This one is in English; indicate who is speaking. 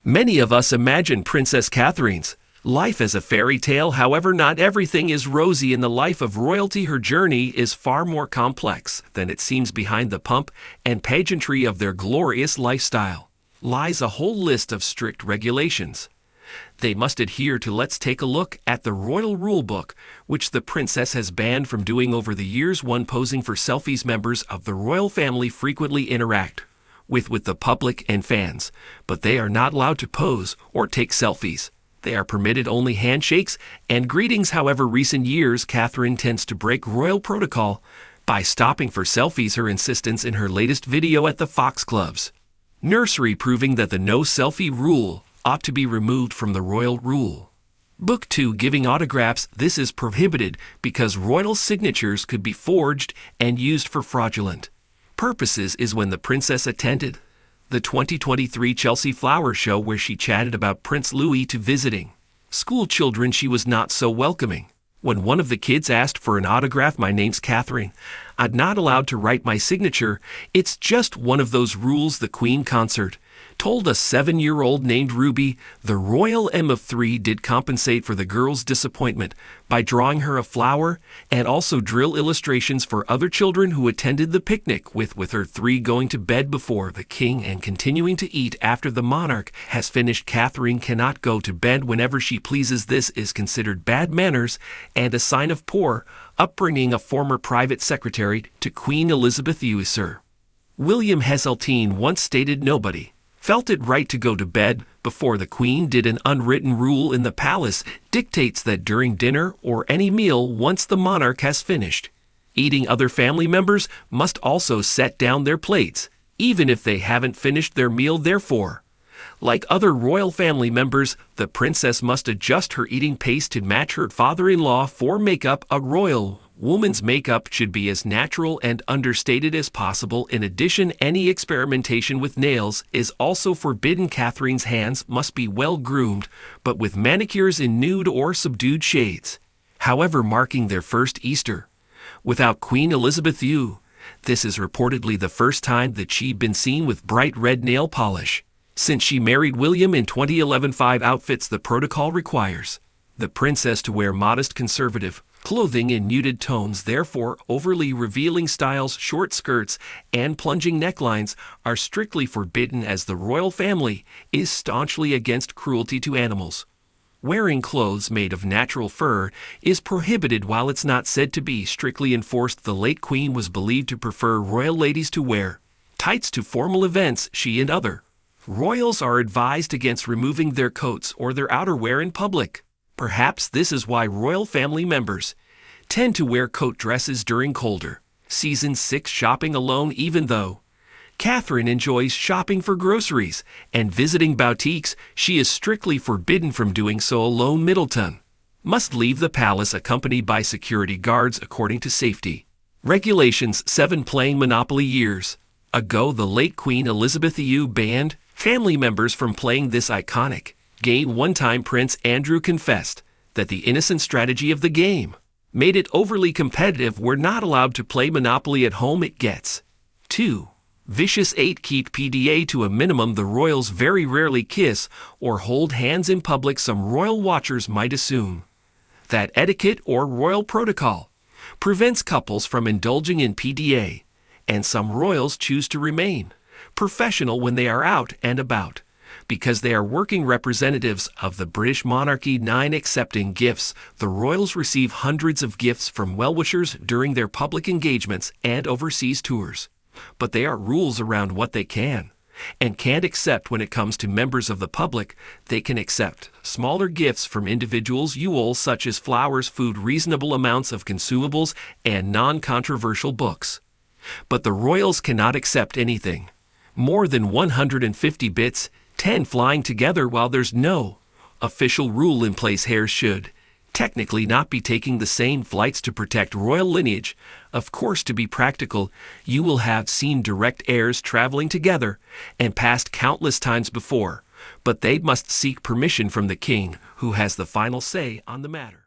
Speaker 1: Many of us imagine Princess Catherine's life as a fairy tale. However, not everything is rosy in the life of royalty. Her journey is far more complex than it seems. Behind the pomp and pageantry of their glorious lifestyle lies a whole list of strict regulations they must adhere to. Let's take a look at the royal rulebook, which the princess has banned from doing over the years. 1. Posing for selfies. Members of the royal family frequently interact with the public and fans, but they are not allowed to pose or take selfies. They are permitted only handshakes and greetings. However, recent years, Catherine tends to break royal protocol by stopping for selfies. Her insistence in her latest video at the Fox Club's nursery proving that the no selfie rule ought to be removed from the royal rule book. 2. Giving autographs. This is prohibited because royal signatures could be forged and used for fraudulent purposes. Is when the princess attended the 2023 Chelsea Flower Show, where she chatted about Prince Louis to visiting school children. She was not so welcoming. When one of the kids asked for an autograph, "My name's Catherine. I'm not allowed to write my signature. It's just one of those rules," the Queen Consort told a 7-year-old named Ruby. The royal M3 did compensate for the girl's disappointment by drawing her a flower and also drill illustrations for other children who attended the picnic, with her 3 going to bed before the king and continuing to eat after the monarch has finished. Catherine cannot go to bed whenever she pleases. This is considered bad manners and a sign of poor upbringing. A former private secretary to Queen Elizabeth II, Sir William Heseltine, once stated nobody felt it right to go to bed before the Queen did. An unwritten rule in the palace dictates that during dinner or any meal, once the monarch has finished eating, other family members must also set down their plates, even if they haven't finished their meal. Therefore, like other royal family members, the princess must adjust her eating pace to match her father-in-law. For makeup. A royal woman's makeup should be as natural and understated as possible. In addition, any experimentation with nails is also forbidden. Catherine's hands must be well groomed, but with manicures in nude or subdued shades. However, marking their first Easter without Queen Elizabeth II, this is reportedly the first time that she'd been seen with bright red nail polish since she married William in 2011. 5. Outfits. The protocol requires the princess to wear modest, conservative clothing in muted tones. Therefore, overly revealing styles, short skirts, and plunging necklines are strictly forbidden, as the royal family is staunchly against cruelty to animals. Wearing clothes made of natural fur is prohibited. While it's not said to be strictly enforced, the late Queen was believed to prefer royal ladies to wear tights to formal events. She and other royals are advised against removing their coats or their outerwear in public. Perhaps this is why royal family members tend to wear coat dresses during colder seasons. 6. Shopping alone. Even though Catherine enjoys shopping for groceries and visiting boutiques, she is strictly forbidden from doing so alone. Middleton must leave the palace accompanied by security guards according to safety regulations. 7. Playing Monopoly. Years ago, the late Queen Elizabeth II banned family members from playing this iconic game. One time, Prince Andrew confessed that the innocent strategy of the game made it overly competitive. We're not allowed to play Monopoly at home. It gets too vicious. 8. Keep PDA to a minimum. The royals very rarely kiss or hold hands in public. Some royal watchers might assume that etiquette or royal protocol prevents couples from indulging in PDA, and some royals choose to remain professional when they are out and about because they are working representatives of the British monarchy. 9. Accepting gifts. The royals receive hundreds of gifts from well-wishers during their public engagements and overseas tours, but there are rules around what they can and can't accept. When it comes to members of the public, they can accept smaller gifts from individuals, such as flowers, food, reasonable amounts of consumables, and non-controversial books. But the royals cannot accept anything more than 150 bits, 10 flying together. While there's no official rule in place, heirs should technically not be taking the same flights to protect royal lineage. Of course, to be practical, you will have seen direct heirs traveling together and passed countless times before, but they must seek permission from the king, who has the final say on the matter.